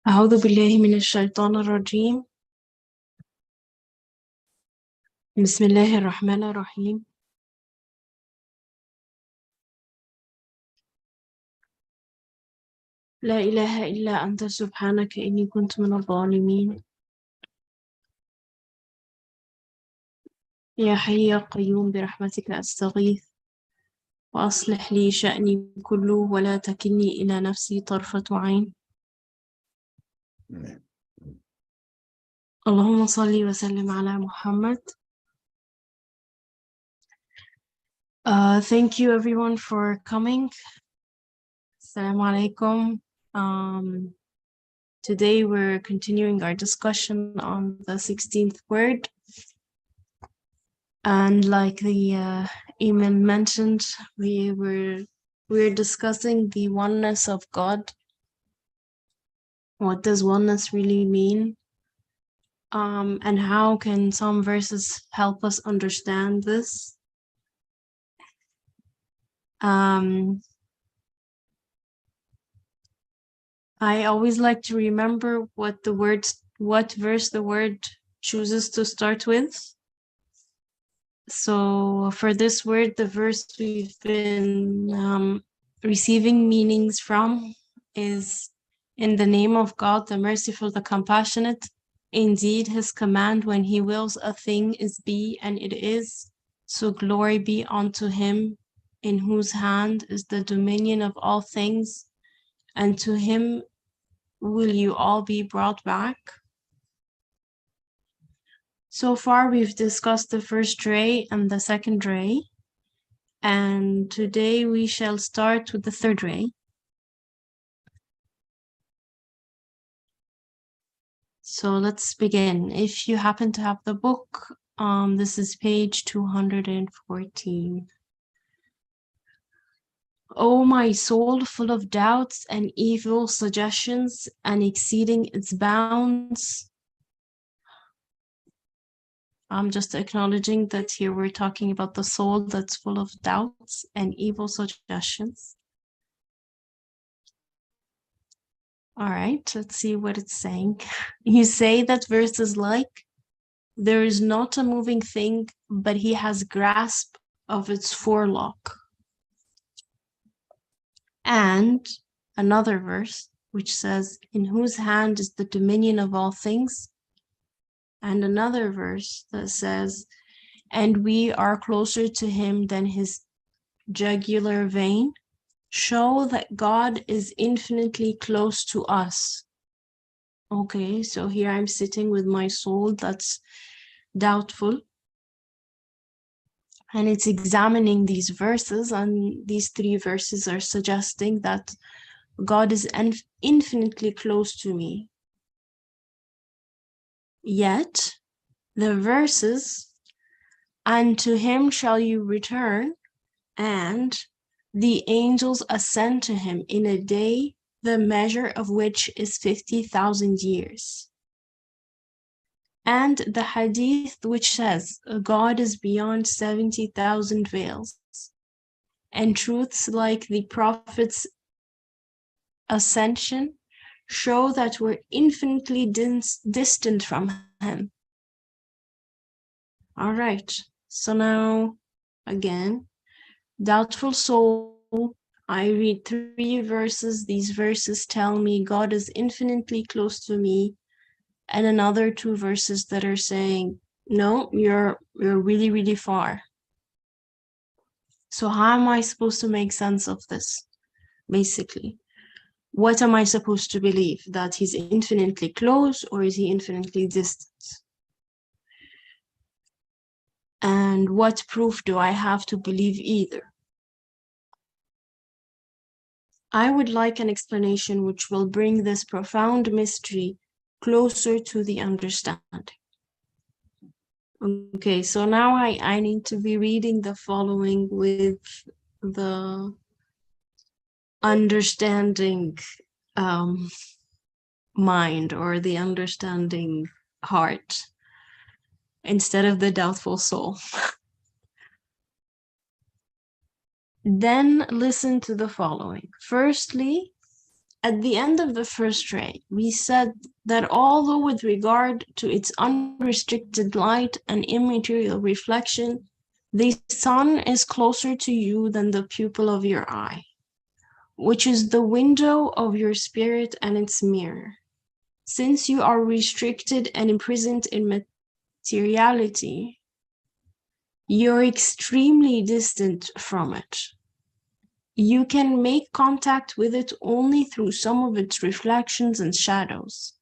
أعوذ بالله من الشيطان الرجيم. بسم الله الرحمن الرحيم. لا إله إلا أنت سبحانك إني كنت من الظالمين. يا حي يا قيوم برحمتك أستغيث وأصلح لي شأني كله ولا تكلني إلى نفسي طرفة عين. اللهم صل وسلم على محمد. Thank you everyone for coming. Assalamu alaikum. Today we're continuing our discussion on the 16th word. And like the Imam mentioned, we're discussing the oneness of God. What does oneness really mean? And how can some verses help us understand this? I always like to remember what verse the word chooses to start with. So for this word, the verse we've been receiving meanings from is, in the name of God, the merciful, the compassionate. Indeed, his command when he wills a thing is be, and it is. So glory be unto him, in whose hand is the dominion of all things, and to him will you all be brought back. So far, we've discussed the first ray and the second ray, and today we shall start with the third ray. So let's begin. If you happen to have the book, this is page 214. O my soul, full of doubts and evil suggestions and exceeding its bounds. I'm just acknowledging that here we're talking about the soul that's full of doubts and evil suggestions. All right, let's see what it's saying. You say that verses like, there is not a moving thing, but he has grasp of its forelock. And another verse, which says, in whose hand is the dominion of all things. And another verse that says, and we are closer to him than his jugular vein, show that God is infinitely close to us. Okay, so here I'm sitting with my soul that's doubtful, and it's examining these verses, and these three verses are suggesting that God is infinitely close to me. Yet, the verses, and to him shall you return, and the angels ascend to him in a day, the measure of which is 50,000 years. And the hadith which says, God is beyond 70,000 veils, and truths like the Prophet's ascension show that we're infinitely distant from him. All right, so now, again, doubtful soul, I read three verses. These verses tell me God is infinitely close to me, and another two verses that are saying, no, you're really, really far. So how am I supposed to make sense of this, basically? What am I supposed to believe? That he's infinitely close, or is he infinitely distant? And what proof do I have to believe either? I would like an explanation which will bring this profound mystery closer to the understanding. Okay, so now I need to be reading the following with the understanding mind, or the understanding heart, instead of the doubtful soul. Then listen to the following. Firstly, at the end of the first ray, we said that although with regard to its unrestricted light and immaterial reflection, the sun is closer to you than the pupil of your eye, which is the window of your spirit and its mirror. Since you are restricted and imprisoned in materiality, you're extremely distant from it. You can make contact with it only through some of its reflections and shadows,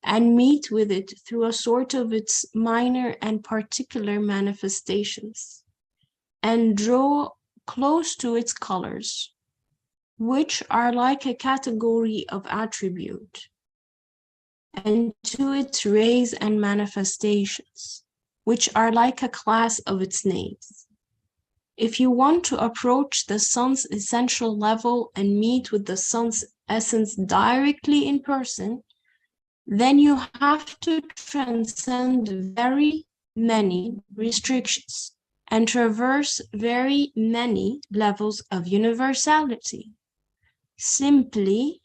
and meet with it through a sort of its minor and particular manifestations, and draw close to its colors, which are like a category of attribute, and to its rays and manifestations, which are like a class of its names. If you want to approach the sun's essential level and meet with the sun's essence directly in person, then you have to transcend very many restrictions and traverse very many levels of universality. Simply,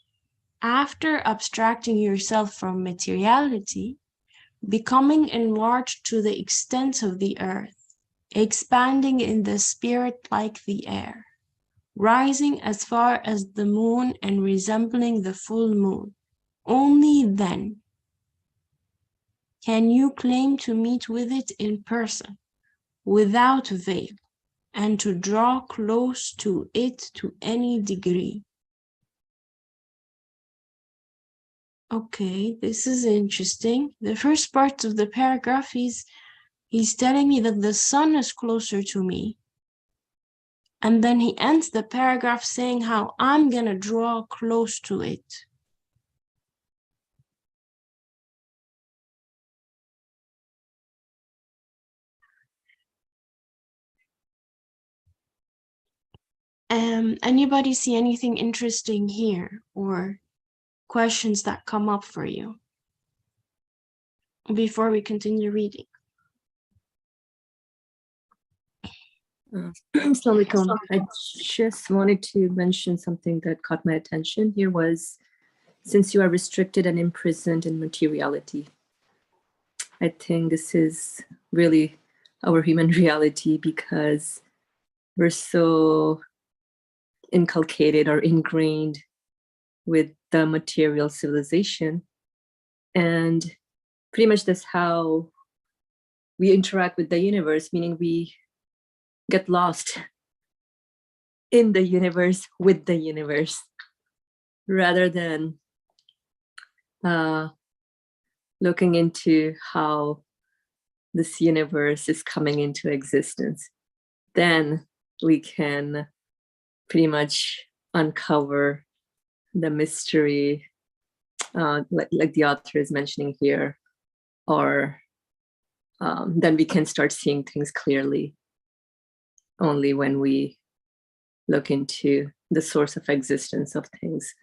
after abstracting yourself from materiality, becoming enlarged to the extent of the earth, expanding in the spirit like the air, rising as far as the moon and resembling the full moon. Only then can you claim to meet with it in person, without veil, and to draw close to it to any degree. Okay, this is interesting. The first part of the paragraph he's telling me that the sun is closer to me. And then he ends the paragraph saying how I'm gonna draw close to it. Anybody see anything interesting here or questions that come up for you before we continue reading? Assalamu alaikum. I just wanted to mention something that caught my attention here was, since you are restricted and imprisoned in materiality. I think this is really our human reality, because we're so inculcated or ingrained with the material civilization, and pretty much that's how we interact with the universe, meaning we get lost in the universe with the universe, rather than looking into how this universe is coming into existence. Then we can pretty much uncover the mystery, like the author is mentioning here, or then we can start seeing things clearly only when we look into the source of existence of things.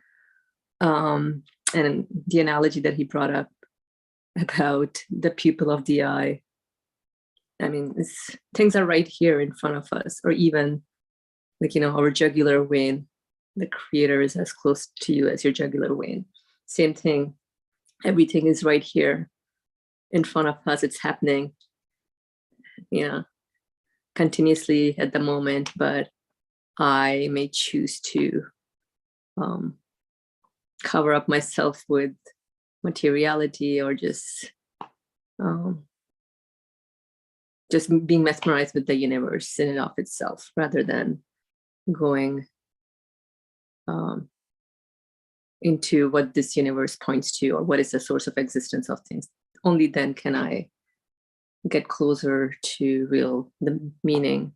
And the analogy that he brought up about the pupil of the eye, I mean, things are right here in front of us, or even like, our jugular vein. The creator is as close to you as your jugular vein. Same thing, everything is right here in front of us. It's happening, continuously at the moment, but I may choose to cover up myself with materiality, or just being mesmerized with the universe in and of itself, rather than going into what this universe points to, or what is the source of existence of things. Only then can I get closer to the meaning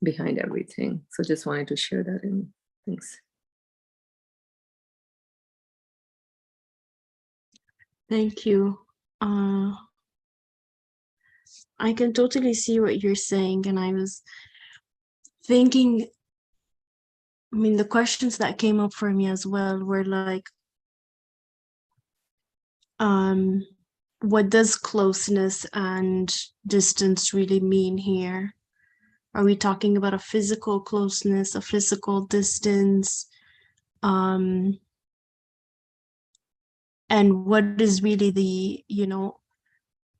behind everything. So just wanted to share that in. Thanks. Thank you. I can totally see what you're saying, and I was thinking, the questions that came up for me as well were like, what does closeness and distance really mean here? Are we talking about a physical closeness, a physical distance? and what is really the,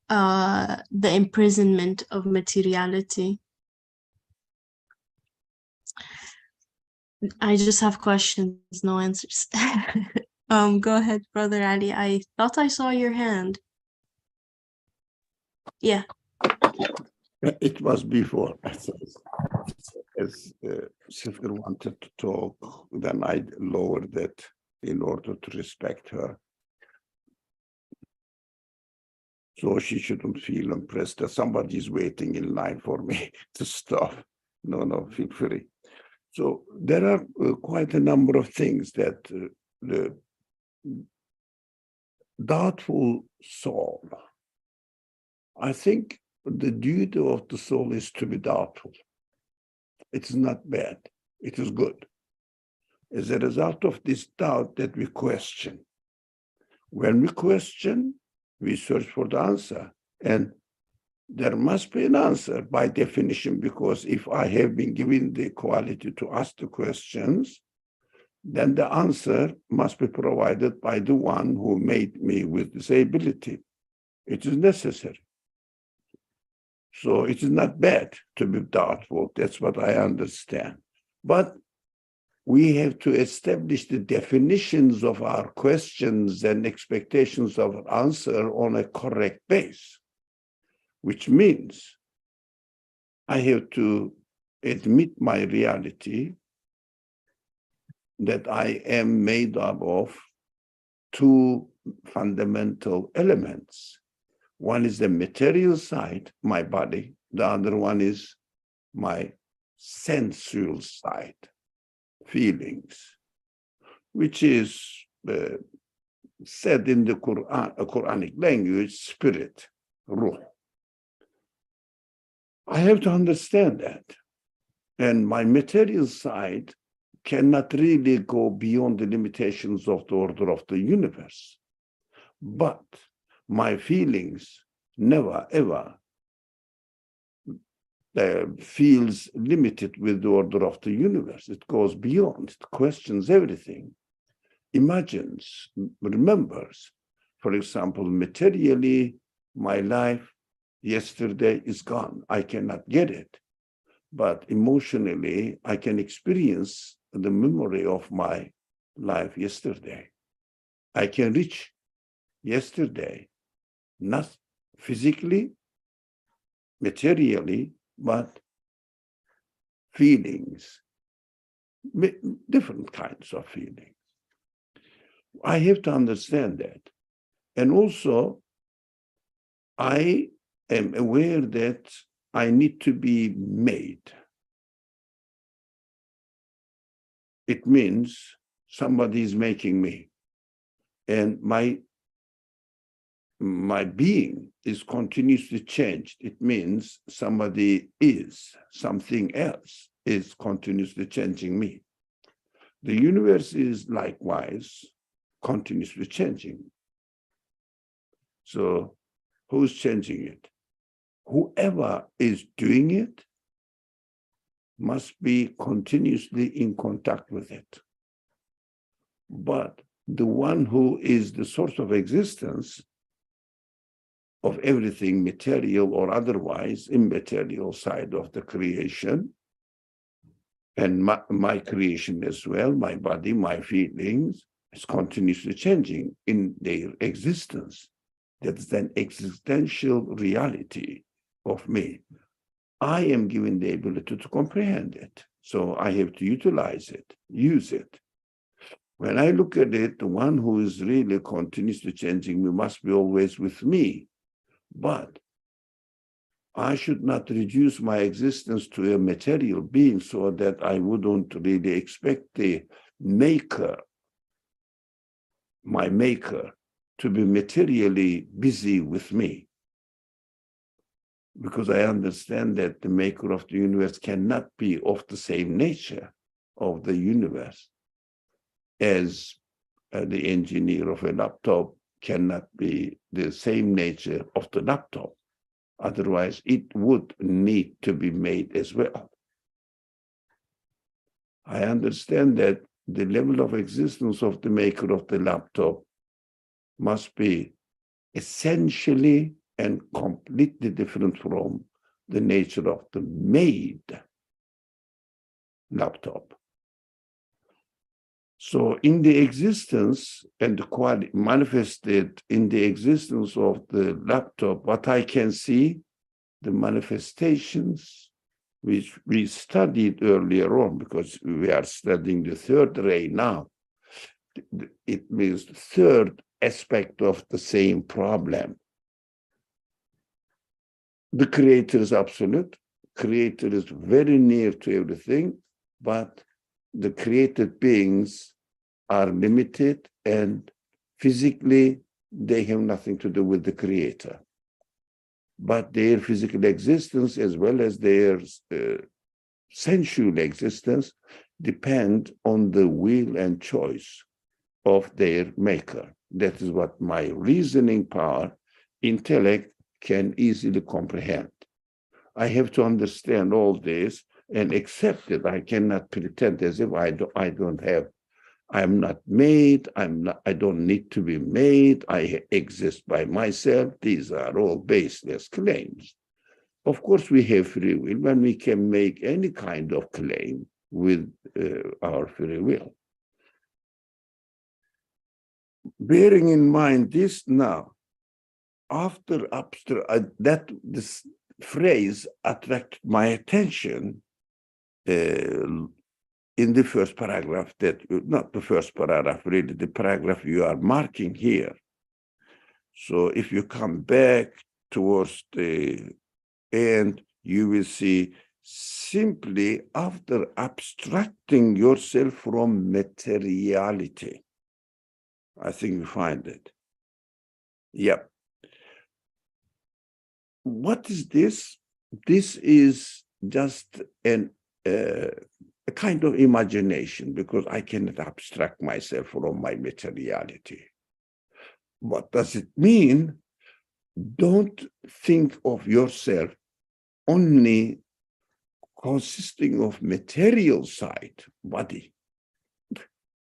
the imprisonment of materiality. I just have questions, no answers. Go ahead, Brother Ali. I thought I saw your hand. Yeah. It was before. As Sifir wanted to talk, then I lowered it in order to respect her. So she shouldn't feel impressed that somebody is waiting in line for me to stop. No, feel free. So there are quite a number of things that the doubtful soul, I think the duty of the soul is to be doubtful. It's not bad. It is good. As a result of this doubt that we question. When we question, we search for the answer. And there must be an answer by definition, because if I have been given the quality to ask the questions, then the answer must be provided by the one who made me with this ability. It is necessary. So it is not bad to be doubtful. That's what I understand. But we have to establish the definitions of our questions and expectations of an answer on a correct base, which means I have to admit my reality that I am made up of two fundamental elements. One is the material side, my body. The other one is my sensual side, feelings, which is said in the Quran, a Quranic language, spirit, ruh. I have to understand that. And my material side cannot really go beyond the limitations of the order of the universe. But my feelings never, ever feels limited with the order of the universe. It goes beyond, it questions everything, imagines, remembers. For example, materially, my life yesterday is gone. I cannot get it. But emotionally, I can experience the memory of my life yesterday. I can reach yesterday, not physically, materially, but feelings, different kinds of feelings. I have to understand that. And also, I am aware that I need to be made. It means somebody is making me. And my being is continuously changed. It means somebody is, something else is continuously changing me. The universe is likewise continuously changing. So who's changing it? Whoever is doing it must be continuously in contact with it. But the one who is the source of existence of everything material or otherwise, immaterial side of the creation, and my creation as well, my body, my feelings, is continuously changing in their existence. That's an existential reality of me. I am given the ability to comprehend it. So I have to utilize it, use it. When I look at it, the one who is really continuously changing me must be always with me. But I should not reduce my existence to a material being so that I wouldn't really expect the maker, my maker, to be materially busy with me. Because I understand that the maker of the universe cannot be of the same nature of the universe as the engineer of a laptop cannot be the same nature of the laptop. Otherwise, it would need to be made as well. I understand that the level of existence of the maker of the laptop must be essentially and completely different from the nature of the made laptop. So in the existence and the quality manifested in the existence of the laptop, what I can see, the manifestations which we studied earlier on, because we are studying the third ray now. It means the third aspect of the same problem. The creator is absolute. Creator is very near to everything, but the created beings are limited, and physically they have nothing to do with the creator. But their physical existence, as well as their sensual existence, depend on the will and choice of their maker. That is what my reasoning power, intellect, can easily comprehend. I have to understand all this and accept it. I cannot pretend as if I don't have. I'm not made. I don't need to be made. I exist by myself. These are all baseless claims. Of course, we have free will when we can make any kind of claim with our free will. Bearing in mind this now, after this phrase attracted my attention in the first paragraph, not the first paragraph, really the paragraph you are marking here. So if you come back towards the end, you will see simply after abstracting yourself from materiality. I think you find it. Yep. What is this? This is just a kind of imagination, because I cannot abstract myself from my materiality. What does it mean? Don't think of yourself only consisting of material side, body,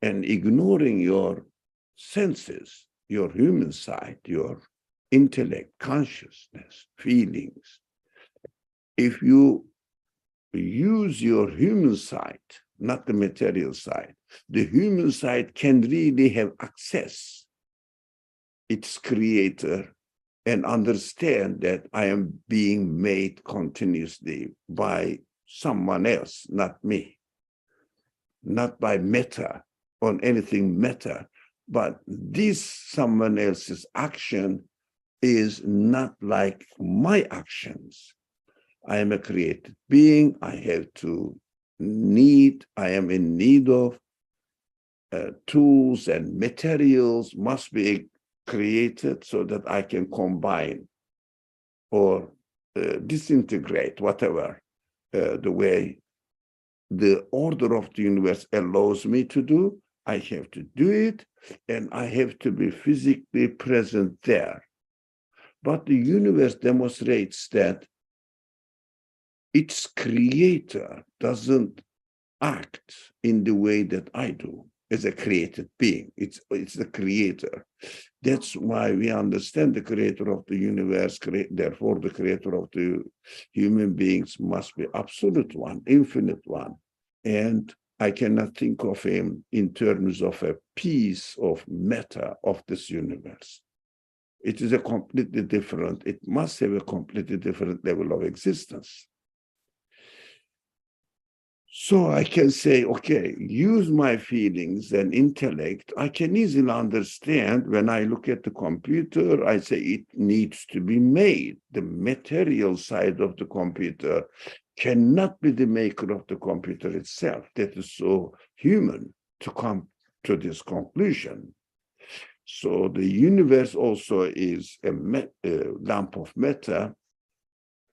and ignoring your senses, your human side, your intellect, consciousness, feelings. If you use your human side, not the material side, the human side can really have access its creator and understand that I am being made continuously by someone else, not me, not by matter on anything matter, but this someone else's action is not like my actions. I am a created being. I am in need of tools and materials must be created so that I can combine or disintegrate whatever the way the order of the universe allows me to do. I have to do it, and I have to be physically present there. But the universe demonstrates that its creator doesn't act in the way that I do as a created being. It's the creator. That's why we understand the creator of the universe, therefore the creator of the human beings must be absolute one, infinite one. And I cannot think of him in terms of a piece of matter of this universe. It is a completely different, it must have a completely different level of existence. So I can say, okay, use my feelings and intellect. I can easily understand when I look at the computer, I say it needs to be made. The material side of the computer cannot be the maker of the computer itself. That is so human to come to this conclusion. So the universe also is a lump of matter,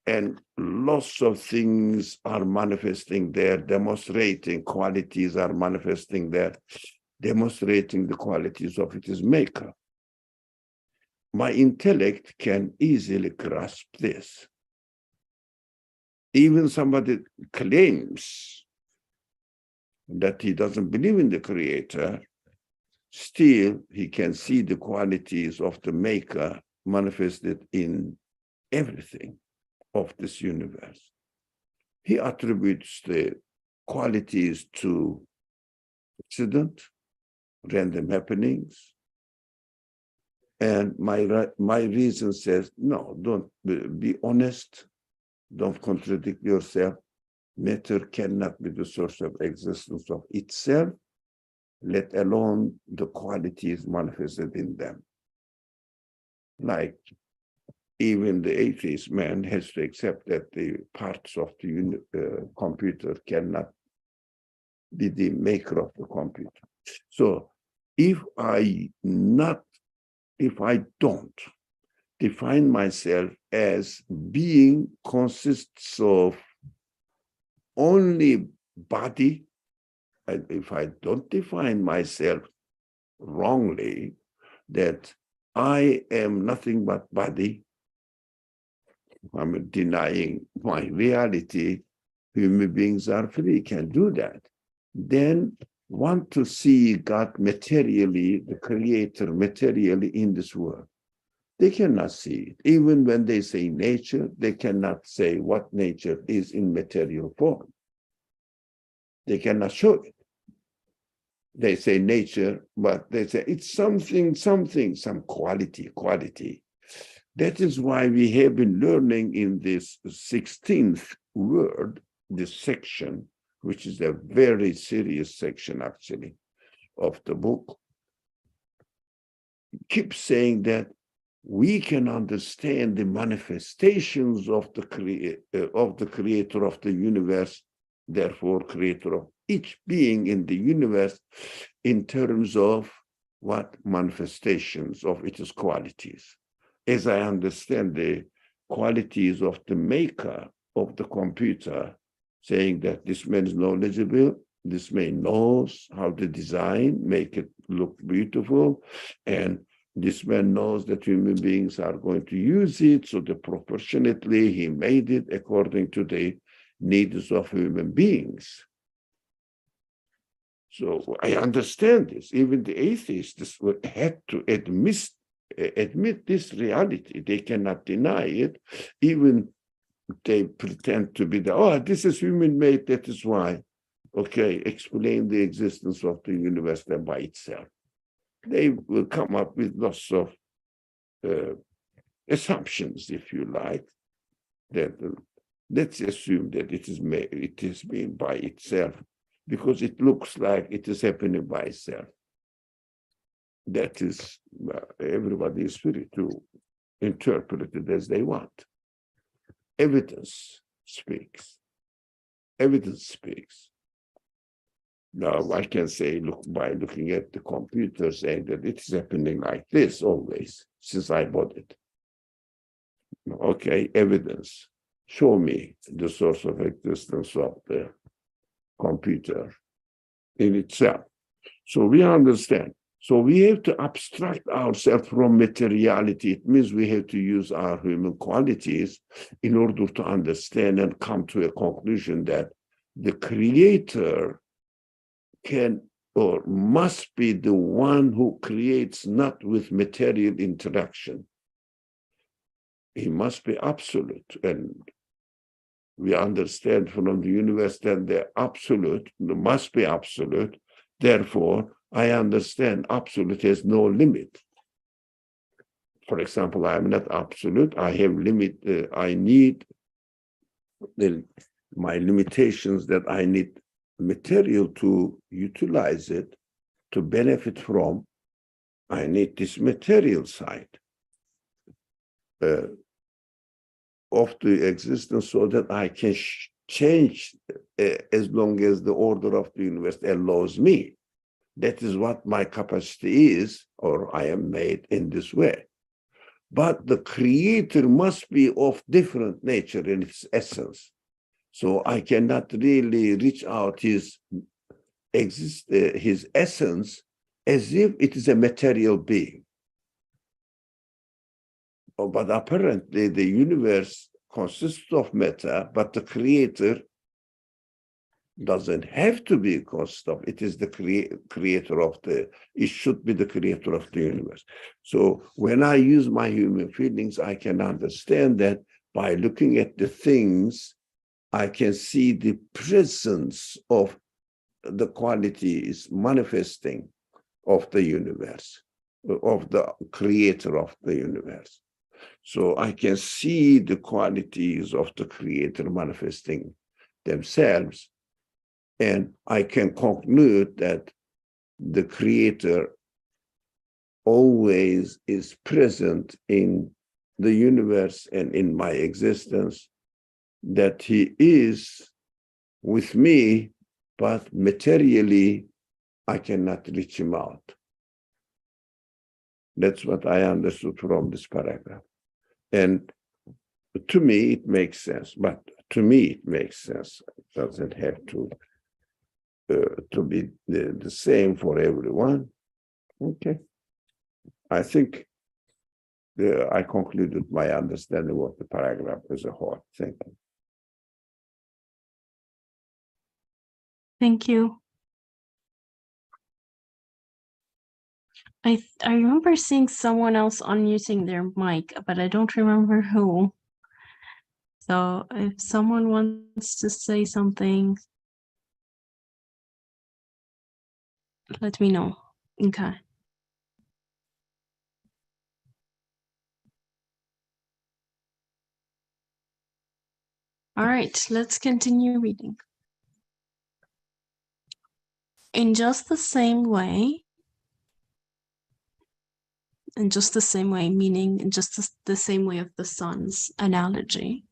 and lots of things are manifesting there, demonstrating qualities are manifesting there, demonstrating the qualities of its maker. My intellect can easily grasp this. Even somebody claims that he doesn't believe in the creator, still he can see the qualities of the maker manifested in everything of this universe. He attributes the qualities to accident, random happenings. And my reason says, no, don't be honest. Don't contradict yourself. Matter cannot be the source of existence of itself, let alone the qualities manifested in them. Like even the atheist man has to accept that the parts of the computer cannot be the maker of the computer. So if I don't define myself as being consists of only body, and if I don't define myself wrongly, that I am nothing but body, I'm denying my reality, human beings are free, can do that. Then want to see God materially, the creator materially in this world. They cannot see it. Even when they say nature, they cannot say what nature is in material form. They cannot show it. They say nature, but they say it's something, some quality. That is why we have been learning in this 16th word, this section, which is a very serious section actually of the book, keep saying that we can understand the manifestations of the creator of the universe, therefore creator of each being in the universe, in terms of what manifestations of its qualities. As I understand the qualities of the maker of the computer, saying that this man is knowledgeable, this man knows how to design, make it look beautiful, and this man knows that human beings are going to use it, so that proportionately he made it according to the needs of human beings. So I understand this. Even the atheists had to admit this reality. They cannot deny it. Even they pretend to be this is human made, that is why. Okay, explain the existence of the universe then by itself. They will come up with lots of assumptions, if you like, that let's assume that it is made by itself, because it looks like it is happening by itself. That is, everybody is free to interpret it as they want. Evidence speaks. Evidence speaks. Now, I can say, by looking at the computer, saying that it is happening like this always, since I bought it. Okay, evidence. Show me the source of existence of the computer in itself. So we understand. So we have to abstract ourselves from materiality. It means we have to use our human qualities in order to understand and come to a conclusion that the creator can or must be the one who creates not with material interaction. He must be absolute. And we understand from the universe that the absolute must be absolute. Therefore, I understand absolute has no limit. For example, I am not absolute. I have limit. I need my limitations that I need material to utilize it, to benefit from. I need this material side of the existence so that I can change as long as the order of the universe allows me. That is what my capacity is, or I am made in this way. But the creator must be of different nature in its essence. So I cannot really reach out his essence as if it is a material being. But apparently the universe consists of matter, but the creator doesn't have to be Christoph. It is the creator of it should be the creator of the universe. So when I use my human feelings, I can understand that by looking at the things, I can see the presence of the qualities manifesting of the universe, of the creator of the universe. So I can see the qualities of the creator manifesting themselves, and I can conclude that the creator always is present in the universe and in my existence, that he is with me, but materially I cannot reach him out. That's what I understood from this paragraph. And to me, it makes sense, but to me, it makes sense. It doesn't have to be the same for everyone. Okay. I think I concluded my understanding of the paragraph as a whole. Thank you. Thank you. I remember seeing someone else unmuting their mic, but I don't remember who. So if someone wants to say something, let me know. Okay. All right, let's continue reading. In just the same way, meaning in just the same way of the sun's analogy,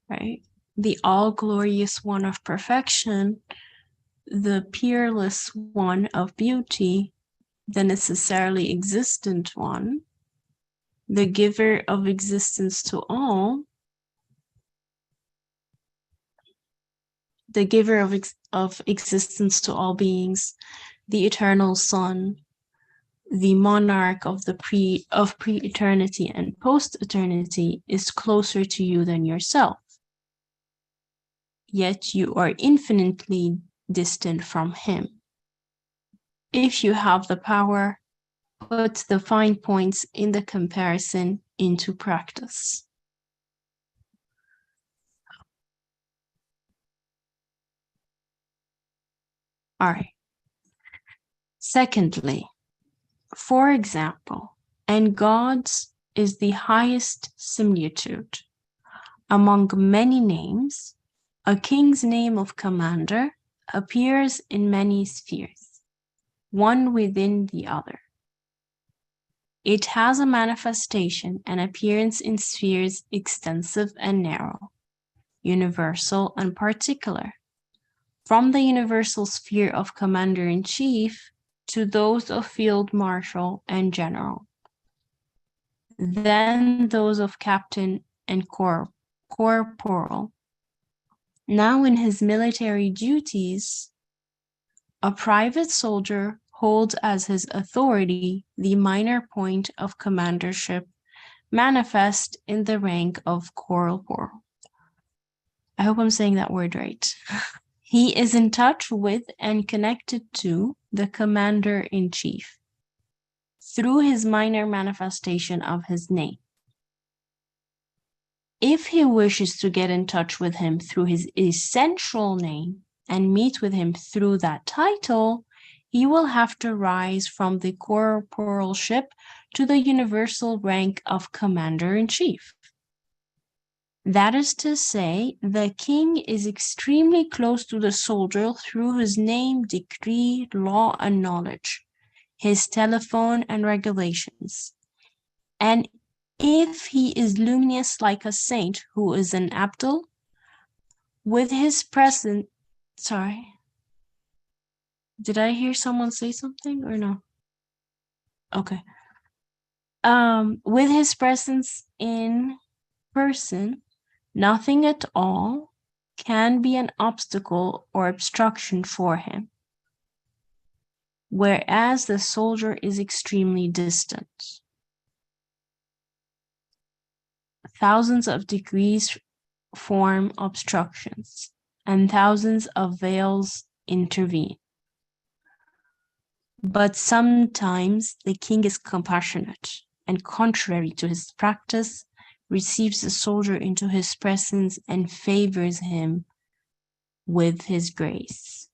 right? The all-glorious one of perfection, the peerless one of beauty, the necessarily existent one, the giver of existence to all, the giver of existence to all beings, the eternal Son, the monarch of pre-eternity and post-eternity, is closer to you than yourself. Yet you are infinitely distant from him. If you have the power, put the fine points in the comparison into practice. All right. Secondly, for example, and God's is the highest similitude. Among many names, a king's name of commander appears in many spheres, one within the other. It has a manifestation and appearance in spheres extensive and narrow, universal and particular, from the universal sphere of commander-in-chief to those of field marshal and general, then those of captain and corporal. Now in his military duties, a private soldier holds as his authority the minor point of commandership manifest in the rank of corporal. I hope I'm saying that word right. He is in touch with and connected to the commander-in-chief through his minor manifestation of his name. If he wishes to get in touch with him through his essential name and meet with him through that title, he will have to rise from the corporalship to the universal rank of commander-in-chief. That is to say, the king is extremely close to the soldier through his name, decree, law, and knowledge, his telephone and regulations. And if he is luminous like a saint who is an Abdul, with his presence, sorry, did I hear someone say something or no? Okay. With his presence in person, nothing at all can be an obstacle or obstruction for him, whereas the soldier is extremely distant. Thousands of degrees form obstructions. and thousands of veils intervene. But sometimes the king is compassionate, and contrary to his practice, receives the soldier into his presence and favors him with his grace.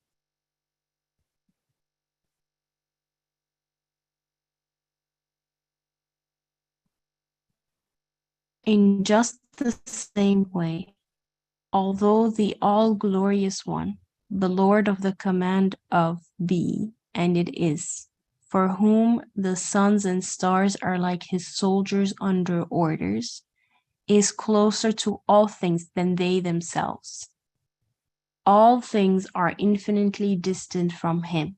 In just the same way, although the all-glorious one, the Lord of the command of be, and it is, for whom the suns and stars are like his soldiers under orders, is closer to all things than they themselves. All things are infinitely distant from him.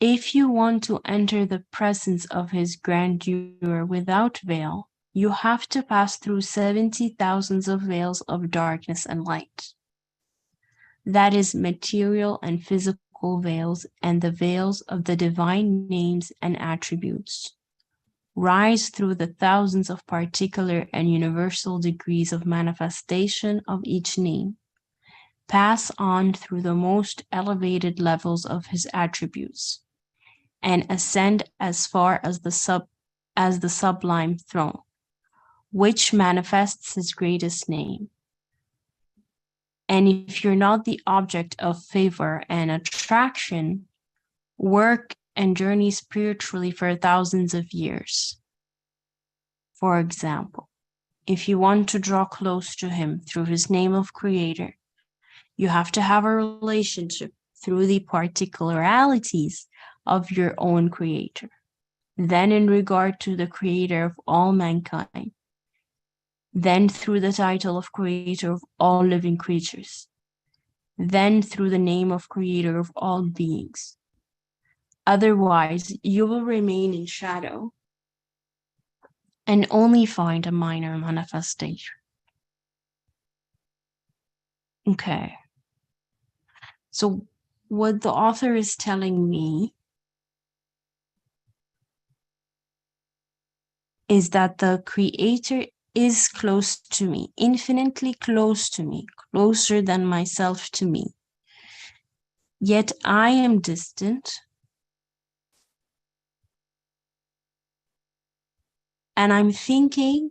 If you want to enter the presence of his grandeur without veil, you have to pass through 70,000 of veils of darkness and light. That is material and physical veils and the veils of the divine names and attributes. Rise through the thousands of particular and universal degrees of manifestation of each name. Pass on through the most elevated levels of his attributes and ascend as far as the sublime throne, which manifests his greatest name. And if you're not the object of favor and attraction, work and journey spiritually for thousands of years. For example, if you want to draw close to him through his name of creator, you have to have a relationship through the particularities of your own creator. Then in regard to the creator of all mankind, then through the title of creator of all living creatures, then through the name of creator of all beings. Otherwise, you will remain in shadow and only find a minor manifestation. Okay. So what the author is telling me is that the creator is close to me, infinitely close to me, closer than myself to me. Yet I am distant, and I'm thinking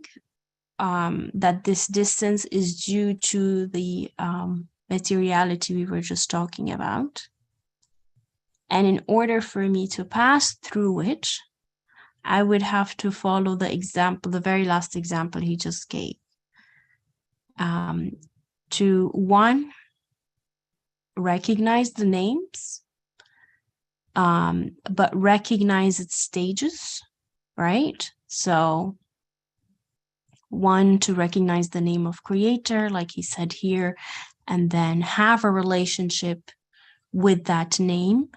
that this distance is due to the materiality we were just talking about. And in order for me to pass through it, I would have to follow the example, the very last example he just gave. To one, recognize the names, but recognize its stages, right? So one, to recognize the name of creator, like he said here, and then have a relationship with that name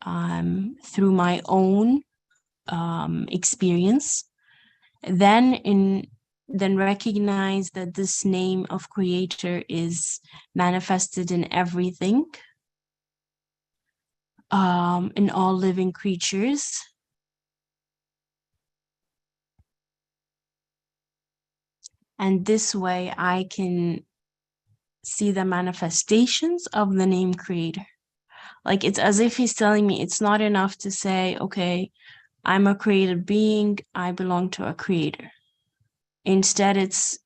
through my own experience. Then recognize that this name of creator is manifested in everything, in all living creatures. And this way I can see the manifestations of the name creator. Like, it's as if he's telling me it's not enough to say, okay, I'm a created being, I belong to a creator. Instead, it's,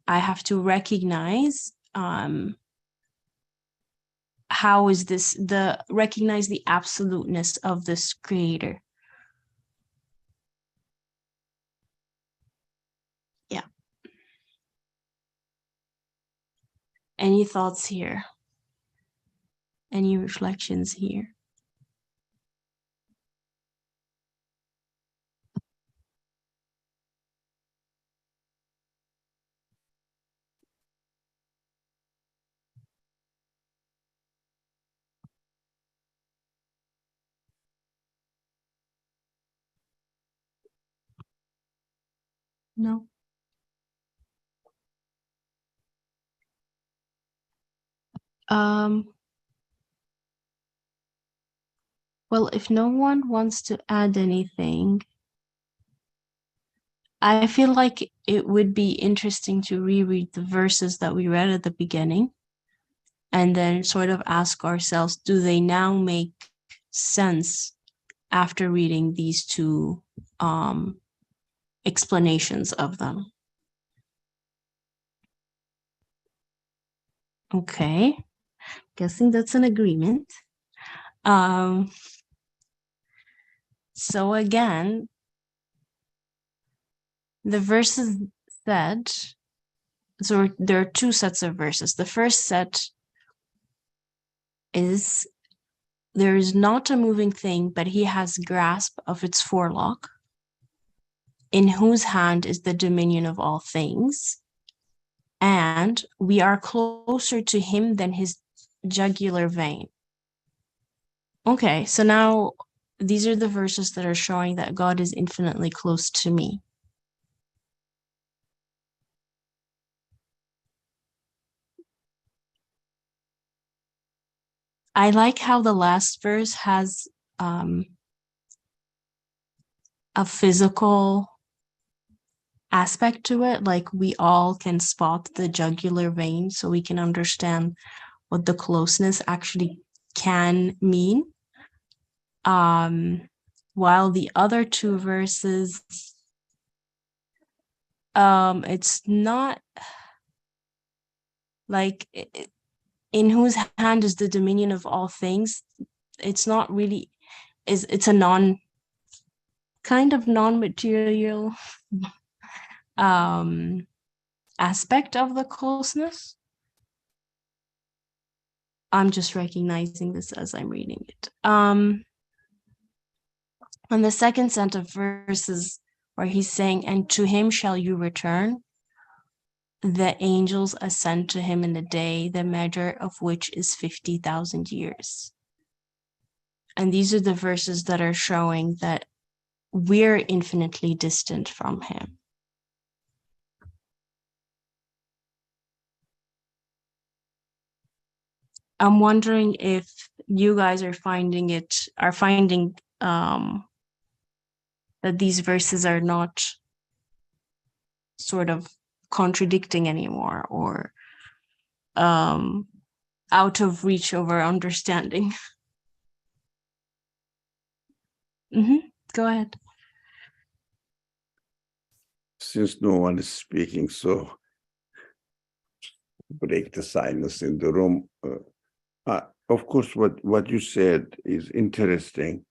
I have to recognize how is this, recognize the absoluteness of this creator. Yeah. Any thoughts here? Any reflections here? No? Well, if no one wants to add anything, I feel like it would be interesting to reread the verses that we read at the beginning and then sort of ask ourselves, do they now make sense after reading these two explanations of them? Okay, guessing that's an agreement. So again, the verses said, so there are two sets of verses. The first set is, there is not a moving thing, but he has grasp of its forelock, in whose hand is the dominion of all things. And we are closer to him than his jugular vein. Okay, so now these are the verses that are showing that God is infinitely close to me. I like how the last verse has a physical aspect to it, like we all can spot the jugular vein, so we can understand what the closeness actually can mean. While the other two verses, it's not like in whose hand is the dominion of all things. It's not really, it's a kind of non-material aspect of the closeness. I'm just recognizing this as I'm reading it. And the second set of verses where he's saying, and to him shall you return, the angels ascend to him in a day, the measure of which is 50,000 years. And these are the verses that are showing that we're infinitely distant from him. I'm wondering if you guys are finding that these verses are not sort of contradicting anymore, or out of reach of our understanding. Go ahead. Since no one is speaking, so break the silence in the room. Of course, what you said is interesting,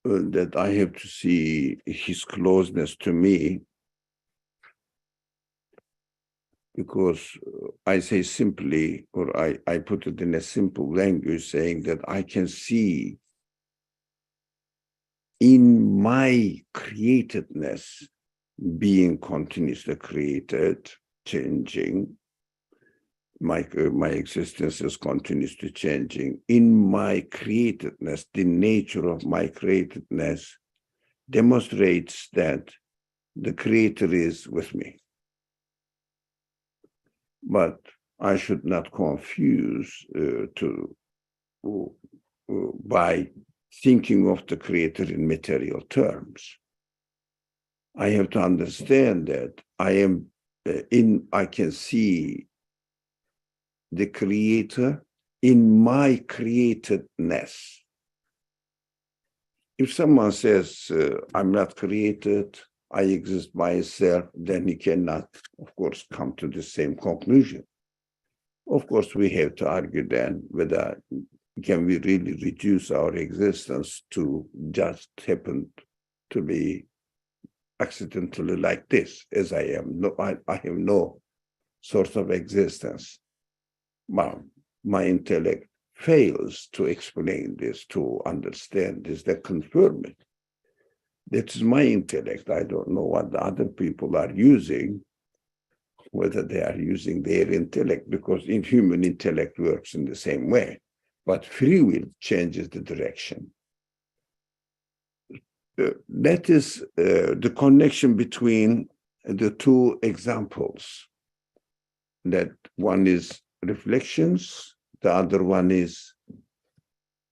that I have to see his closeness to me, because I say simply, or I put it in a simple language, saying that I can see in my createdness, being continuously created, changing, my existence is continuously changing. In my createdness, the nature of my createdness demonstrates that the Creator is with me. But I should not confuse by thinking of the Creator in material terms. I have to understand that I can see the Creator in my createdness. If someone says, I'm not created, I exist myself, then he cannot, of course, come to the same conclusion. Of course, we have to argue then whether can we really reduce our existence to just happen to be accidentally like this, as I am. No, I have no source of existence. My intellect fails to explain this, to understand this, that confirm it. That's my intellect. I don't know what the other people are using, whether they are using their intellect, because in human intellect works in the same way. But free will changes the direction. That is the connection between the two examples. That one is reflections, the other one is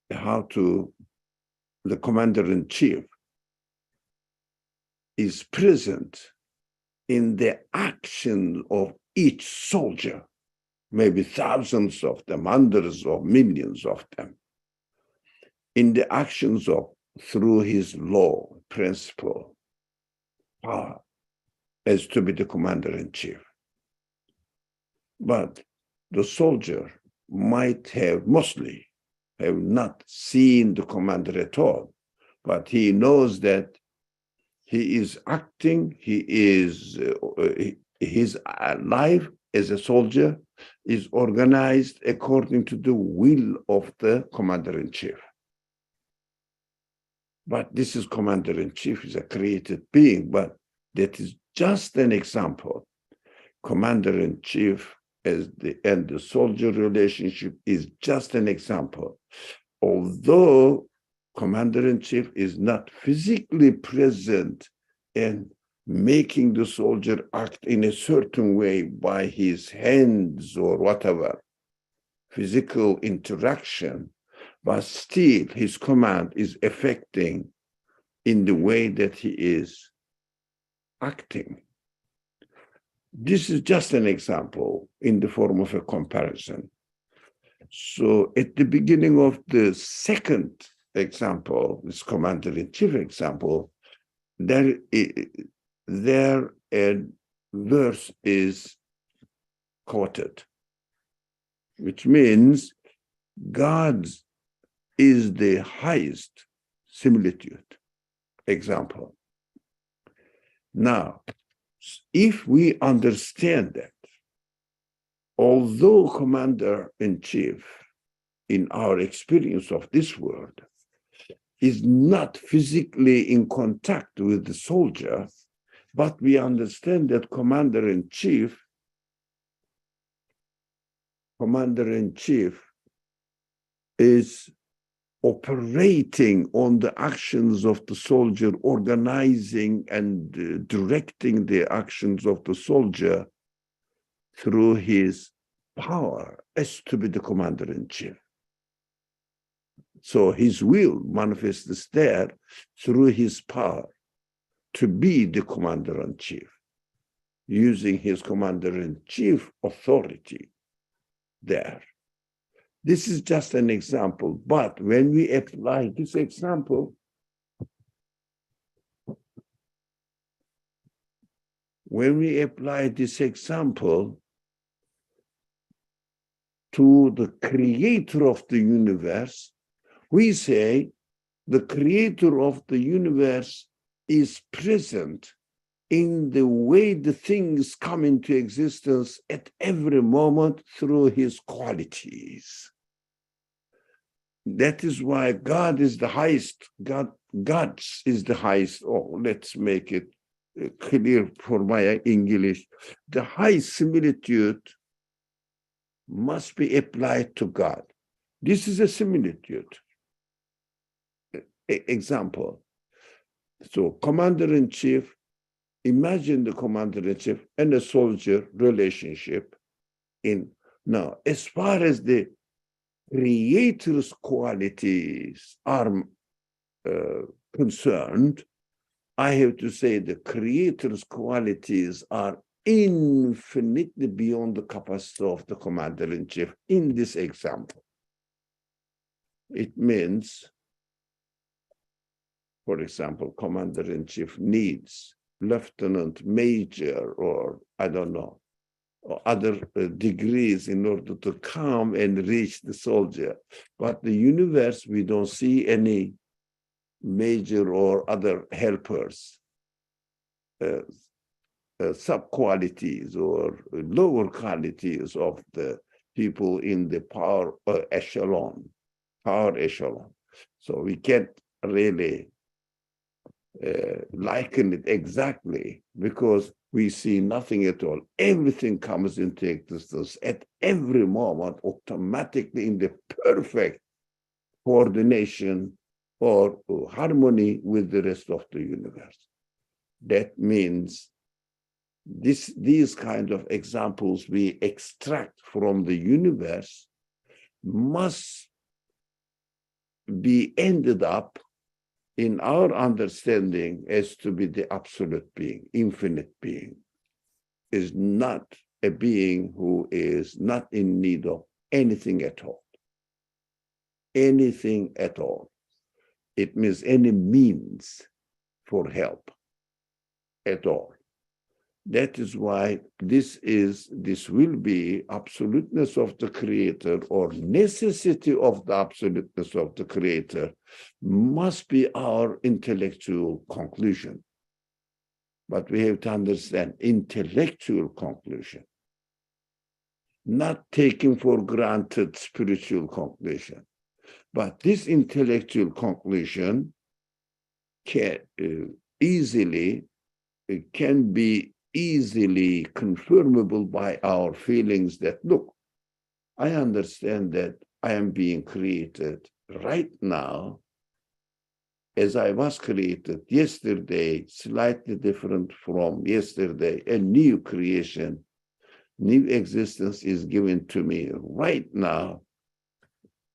how to, the commander-in-chief is present in the action of each soldier, maybe thousands of them, hundreds of millions of them, in the actions of through his law, principle, power, as to be the commander-in-chief. But the soldier might have mostly have not seen the commander at all, but he knows that he is acting, his life as a soldier is organized according to the will of the commander-in-chief. But this is commander-in-chief, is a created being, but that is just an example. Commander-in-chief and the soldier relationship is just an example. Although commander-in-chief is not physically present and making the soldier act in a certain way by his hands or whatever, physical interaction, but still his command is affecting in the way that he is acting. This is just an example in the form of a comparison. So at the beginning of the second example, this commander-in-chief example, there a verse is quoted, which means God is the highest similitude example. Now, if we understand that, although commander-in-chief in our experience of this world is not physically in contact with the soldier, but we understand that commander-in-chief is operating on the actions of the soldier, organizing and directing the actions of the soldier through his power as to be the commander-in-chief. So his will manifests there through his power to be the commander-in-chief, using his commander-in-chief authority there. This is just an example, but when we apply this example, to the creator of the universe, we say the creator of the universe is present in the way the things come into existence at every moment through his qualities. That is why God is the highest. God's is the highest. Oh, let's make it clear for my English. The high similitude must be applied to God. This is a similitude. Example. So, commander-in-chief, imagine the commander-in-chief and a soldier relationship. Now, as far as the creator's qualities are concerned, I have to say the creator's qualities are infinitely beyond the capacity of the commander-in-chief in this example. It means, for example, commander-in-chief needs lieutenant, major, or I don't know, or other degrees in order to come and reach the soldier. But the universe, we don't see any major or other helpers, sub-qualities or lower qualities of the people in the power echelon. So we can't really liken it exactly because we see nothing at all. Everything comes into existence at every moment automatically in the perfect coordination or harmony with the rest of the universe. That means these kind of examples we extract from the universe must be ended up in our understanding as to be the absolute being, infinite being, is not a being who is not in need of anything at all. Anything at all. It means any means for help at all. That is why this will be absoluteness of the creator, or necessity of the absoluteness of the creator, must be our intellectual conclusion. But we have to understand intellectual conclusion, not taking for granted spiritual conclusion. But this intellectual conclusion can be easily confirmable by our feelings that, look, I understand that I am being created right now as I was created yesterday, slightly different from yesterday, a new creation, new existence is given to me right now.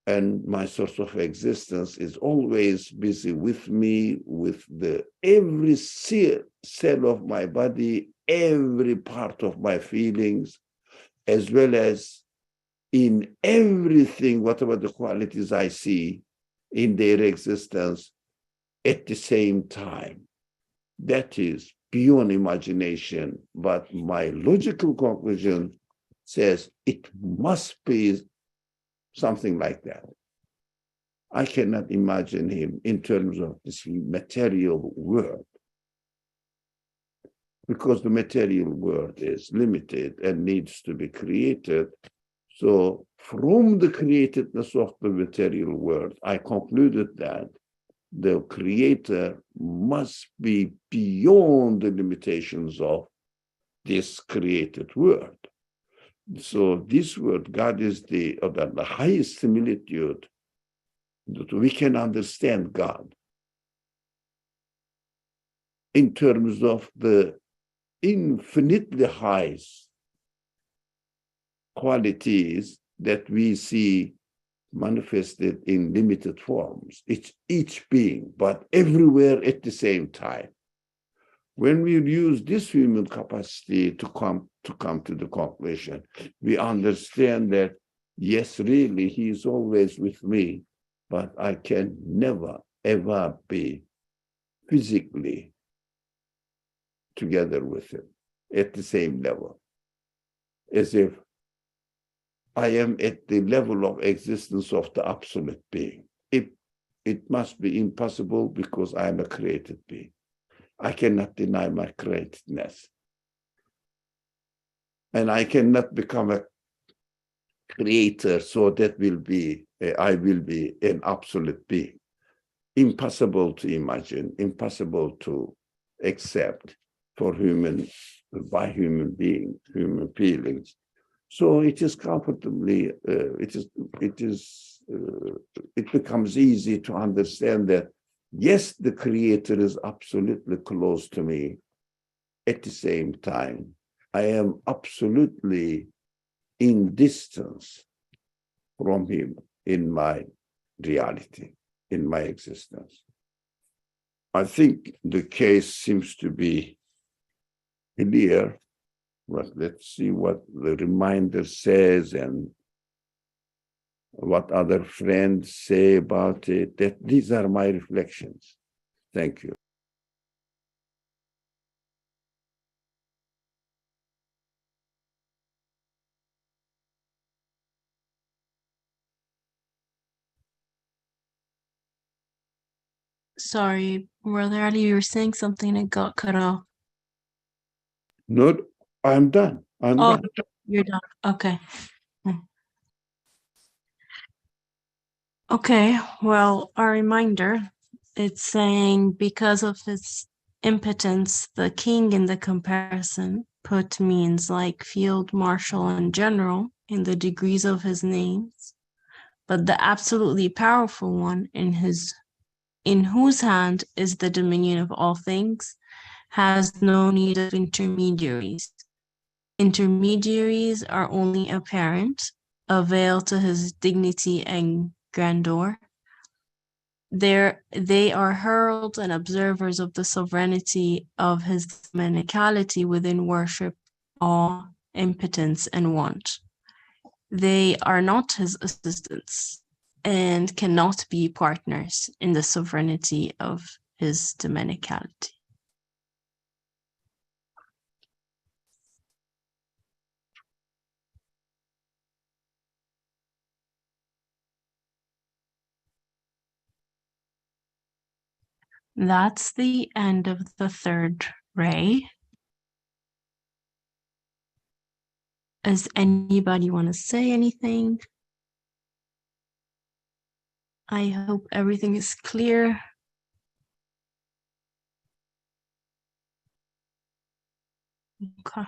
And my source of existence is always busy with me, with every cell of my body, every part of my feelings, as well as in everything, whatever the qualities I see in their existence at the same time. That is beyond imagination, but my logical conclusion says it must be something like that. I cannot imagine him in terms of this material world, because the material world is limited and needs to be created. So from the createdness of the material world, I concluded that the creator must be beyond the limitations of this created world. So this word, God is the highest similitude that we can understand God in terms of the infinitely highest qualities that we see manifested in limited forms, each being, but everywhere at the same time. When we use this human capacity to come to the conclusion, we understand that, yes, really, he is always with me, but I can never, ever be physically together with him at the same level, as if I am at the level of existence of the absolute being. It must be impossible because I am a created being. I cannot deny my createdness. And I cannot become a creator, so that I will be an absolute being. Impossible to imagine, impossible to accept by human beings, human feelings. So it is comfortably, it becomes easy to understand that, yes, the creator is absolutely close to me. At the same time, I am absolutely in distance from him in my reality, in my existence. I think the case seems to be clear, but let's see what the reminder says and what other friends say about it. These are my reflections. Thank you. Sorry, Brother Ali, you were saying something and got cut off. No, I'm done. I'm done. You're done. Okay. Okay, well, a reminder, it's saying because of his impotence, the king in the comparison put means like field marshal and general in the degrees of his names, but the absolutely powerful one in whose hand is the dominion of all things, has no need of intermediaries. Intermediaries are only apparent, a veil to his dignity and grandeur. they are heralds and observers of the sovereignty of his dominicality within worship, awe, impotence, and want. They are not his assistants and cannot be partners in the sovereignty of his dominicality. That's the end of the third ray. Does anybody want to say anything? I hope everything is clear. Okay.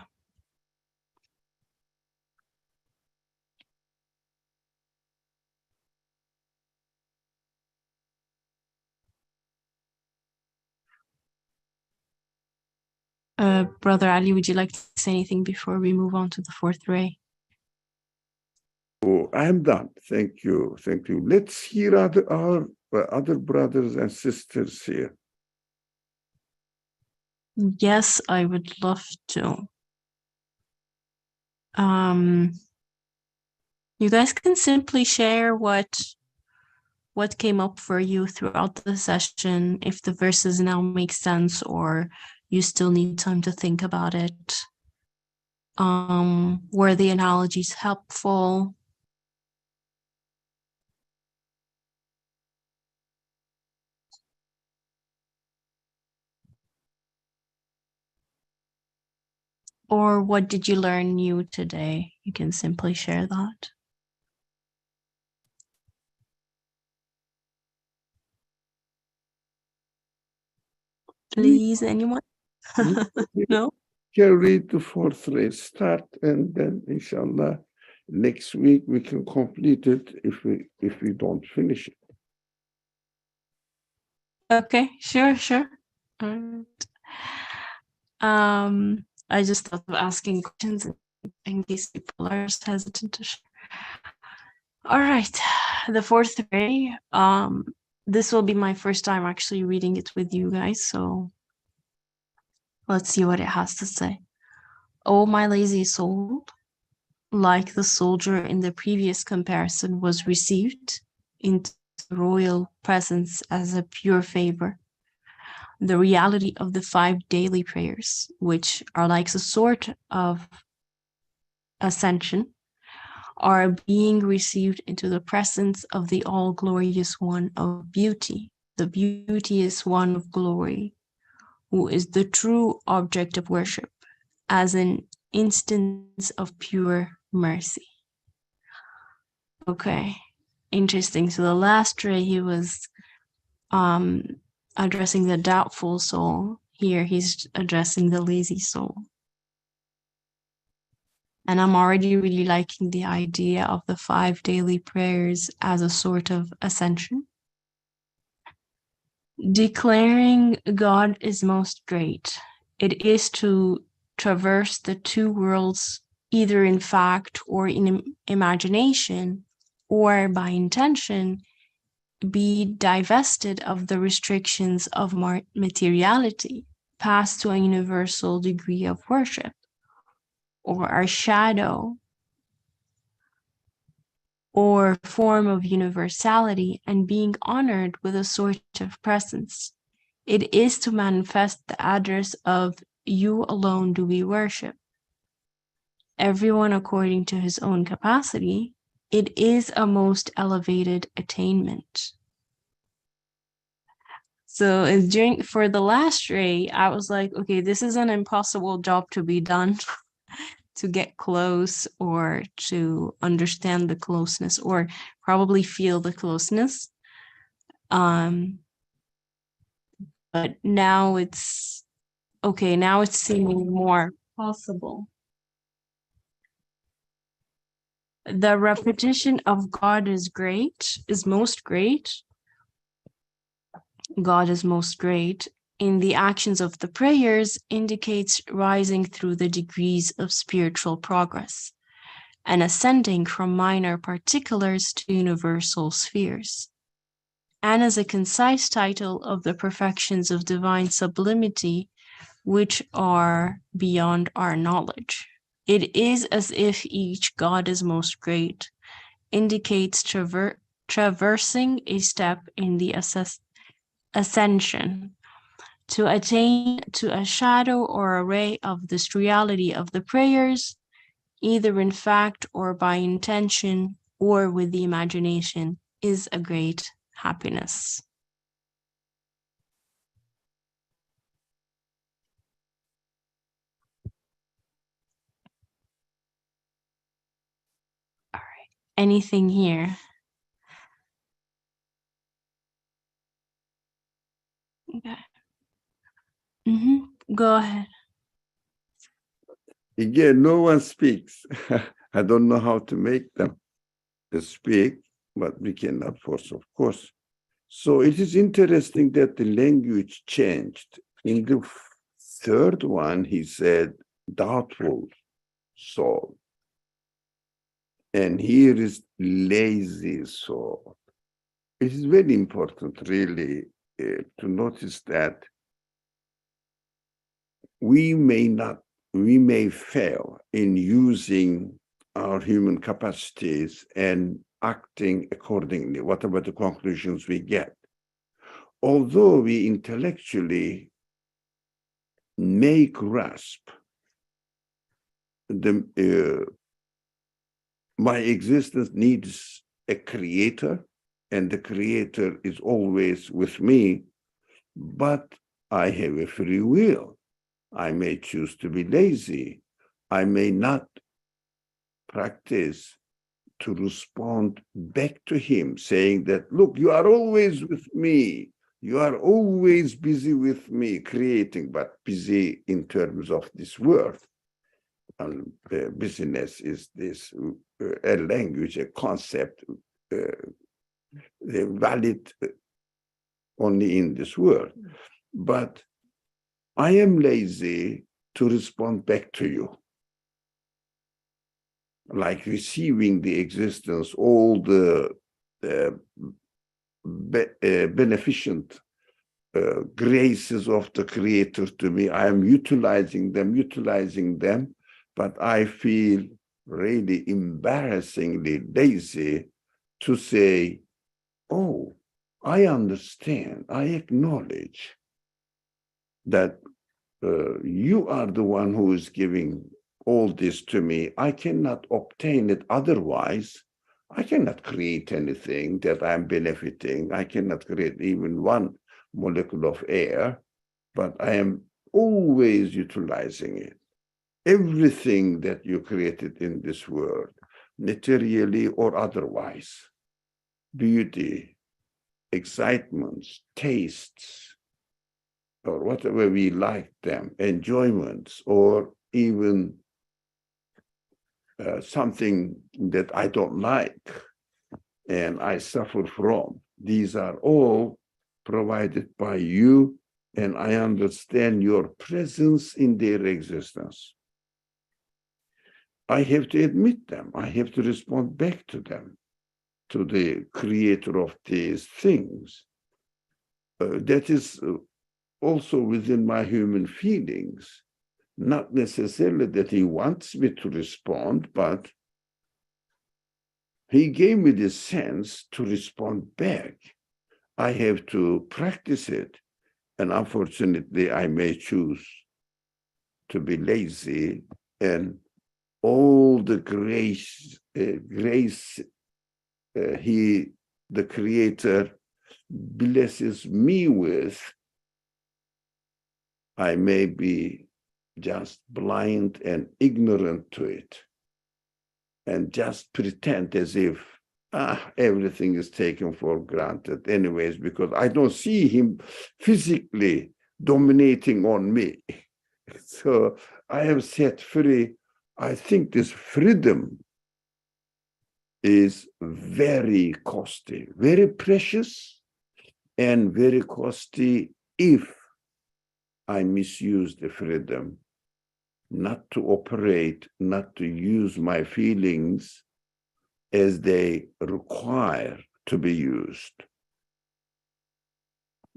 Brother Ali, would you like to say anything before we move on to the fourth ray? Oh, I'm done. Thank you. Thank you. Let's hear our other brothers and sisters here. Yes, I would love to. You guys can simply share what came up for you throughout the session, if the verses now make sense or you still need time to think about it. Were the analogies helpful? Or what did you learn new today? You can simply share that. Please, anyone? No? Can read the fourth ray start, and then inshallah next week we can complete it if we don't finish it. Okay, sure. All right. I just thought of asking questions in case people are hesitant to share. All right, the fourth ray. This will be my first time actually reading it with you guys, so let's see what it has to say. Oh, my lazy soul, like the soldier in the previous comparison, was received into the royal presence as a pure favor. The reality of the 5 daily prayers, which are like a sort of ascension, are being received into the presence of the all-glorious one of beauty, the beauteous one of glory, who is the true object of worship, as an instance of pure mercy. Okay, interesting. So the last ray, he was addressing the doubtful soul. Here he's addressing the lazy soul. And I'm already really liking the idea of the 5 daily prayers as a sort of ascension. Declaring God is most great. It is to traverse the 2 worlds, either in fact or in imagination, or by intention, be divested of the restrictions of materiality, pass to a universal degree of worship, or a shadow or form of universality, and being honored with a sort of presence. It is to manifest the address of you alone do we worship, everyone according to his own capacity. It is a most elevated attainment. So for the last ray, I was like, okay, this is an impossible job to be done. To get close or to understand the closeness or probably feel the closeness. But now it's okay, now it's seeming more possible. The repetition of God is most great. God is most great in the actions of the prayers indicates rising through the degrees of spiritual progress and ascending from minor particulars to universal spheres. and as a concise title of the perfections of divine sublimity, which are beyond our knowledge. It is as if each God is most great indicates traversing a step in the ascension to attain to a shadow or a ray of this reality of the prayers, either in fact or by intention or with the imagination, is a great happiness. All right. Anything here? Okay. Go ahead. Again, no one speaks. I don't know how to make them speak, but we cannot force, of course. So it is interesting that the language changed. In the third one, he said, doubtful soul. And here is lazy soul. It is very important, really, to notice that we may fail in using our human capacities and acting accordingly, whatever the conclusions we get. Although we intellectually may grasp my existence needs a creator, and the creator is always with me, but I have a free will. I may choose to be lazy. I may not practice to respond back to him, saying that, look, you are always with me. You are always busy with me, creating, but busy in terms of this word. And busyness is this a language, a concept, valid only in this world. But I am lazy to respond back to you. Like receiving the existence, all the beneficent graces of the Creator to me. I am utilizing them, but I feel really embarrassingly lazy to say, oh, I understand, I acknowledge that you are the one who is giving all this to me. I cannot obtain it otherwise. I cannot create anything that I'm benefiting. I cannot create even one molecule of air, but I am always utilizing it. Everything that you created in this world, materially or otherwise, beauty, excitements, tastes, or whatever we like them, enjoyments, or even something that I don't like and I suffer from. These are all provided by you, and I understand your presence in their existence. I have to admit them. I have to respond back to them, to the creator of these things. That is also within my human feelings. Not necessarily that he wants me to respond, but he gave me the sense to respond back. I have to practice it. And unfortunately, I may choose to be lazy, and all the grace the Creator, blesses me with, I may be just blind and ignorant to it, and just pretend as if everything is taken for granted anyways, because I don't see him physically dominating on me. So I am set free. I think this freedom is very costly, very precious, and very costly if I misuse the freedom, not to operate, not to use my feelings as they require to be used.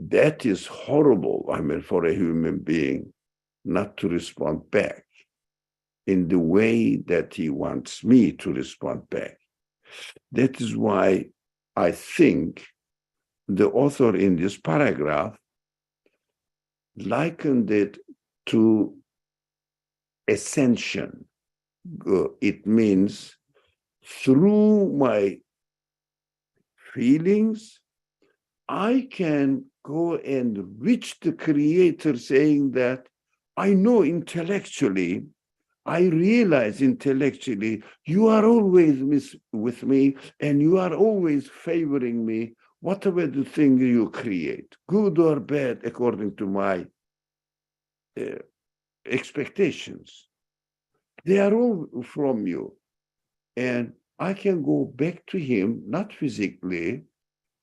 that is horrible. I mean, for a human being not to respond back in the way that he wants me to respond back. That is why I think the author in this paragraph likened it to ascension. It means through my feelings, I can go and reach the Creator, saying that I know intellectually, I realize intellectually, you are always with me and you are always favoring me, whatever the thing you create, good or bad, according to my expectations. They are all from you. And I can go back to him, not physically,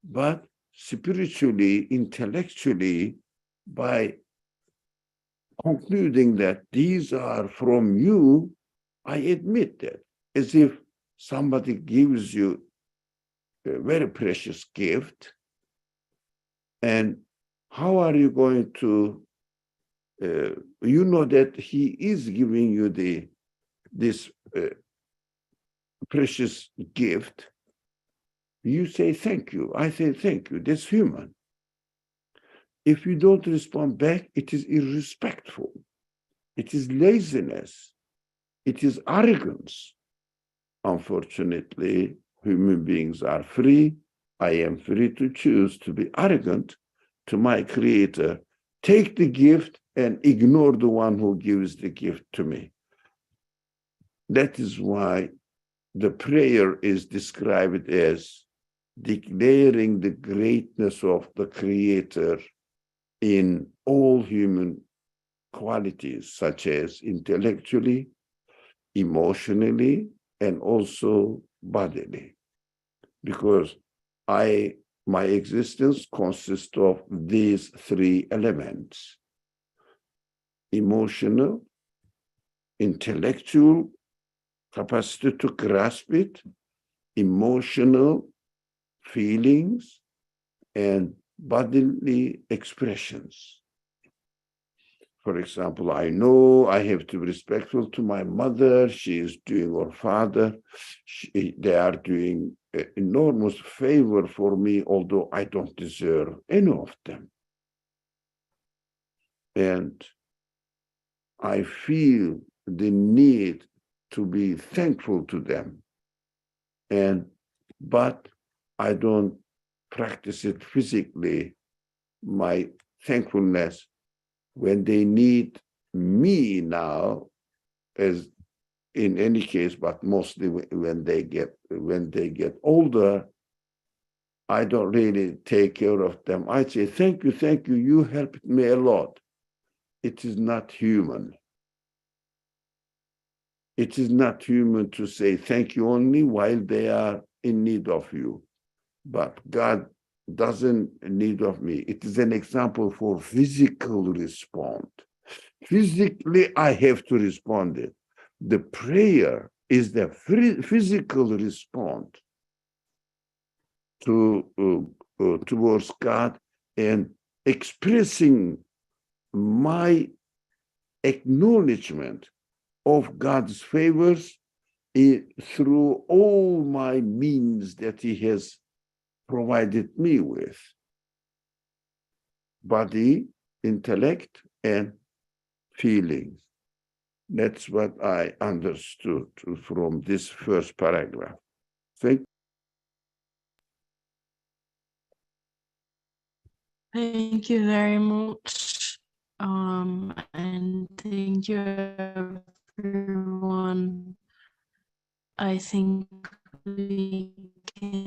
but spiritually, intellectually, by concluding that these are from you. I admit that, as if somebody gives you a very precious gift, and how are you going to, you know that he is giving you this precious gift. You say thank you. I say thank you. That's human. If you don't respond back, it is irrespectful. It is laziness. It is arrogance. Unfortunately, human beings are free. I am free to choose to be arrogant to my Creator, take the gift and ignore the one who gives the gift to me. That is why the prayer is described as declaring the greatness of the Creator in all human qualities, such as intellectually, emotionally, and also bodily. Because my existence consists of these three elements: emotional, intellectual capacity to grasp it, emotional feelings, and bodily expressions. For example, I know I have to be respectful to my mother. She is doing, or father. They are doing enormous favor for me, although I don't deserve any of them. And I feel the need to be thankful to them. But I don't practice it physically, my thankfulness, when they need me now, as in any case, but mostly when they get older, I don't really take care of them. I say, thank you, you helped me a lot. It is not human. It is not human to say thank you only while they are in need of you. But God doesn't need of me. It is an example for physical response. Physically, I have to respond it. The prayer is the physical response towards God and expressing my acknowledgement of God's favors through all my means that He has provided me with: body, intellect, and feelings. That's what I understood from this first paragraph. Thank you very much. And thank you, everyone. I think we can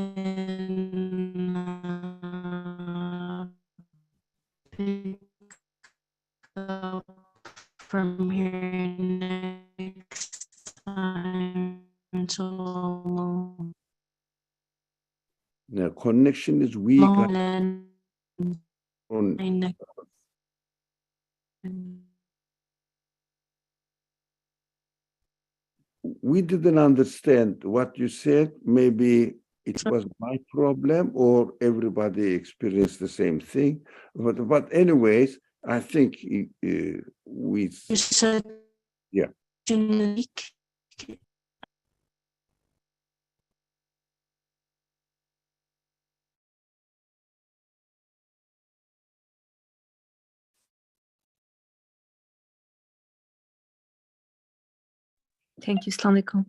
pick up from here next time. So The connection is weak. We didn't understand what you said. Maybe it was my problem or everybody experienced the same thing. But anyways, I think we, You said yeah. unique. Thank you. Assalamu alaikum.